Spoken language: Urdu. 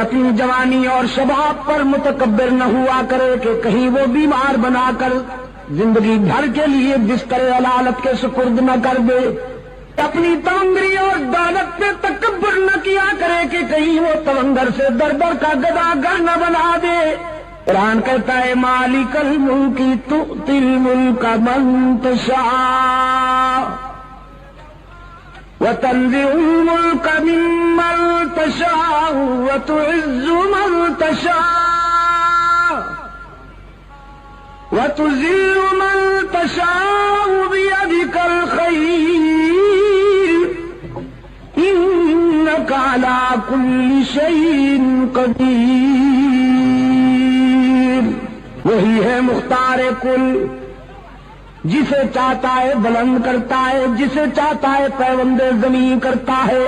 اپنی جوانی اور شباب پر متکبر نہ ہوا کرے کہ کہیں وہ بیمار بنا کر زندگی بھر کے لیے بستر علالت کے سپرد نہ کر دے. اپنی تونگری اور دولت پہ تکبر نہ کیا کرے کہ کہیں وہ تونگر سے در در کا گداگر نہ بنا دے. قرآن کہتا ہے مالک الملک تؤتی الملک من تشاء وتنزع الملك ممن تشاء وتعز من تشاء وتذل من تشاء بيدك الخير إنك على كل شيء قدير. وہی ہے مختار کل، جسے چاہتا ہے بلند کرتا ہے، جسے چاہتا ہے پیوند زمین کرتا ہے.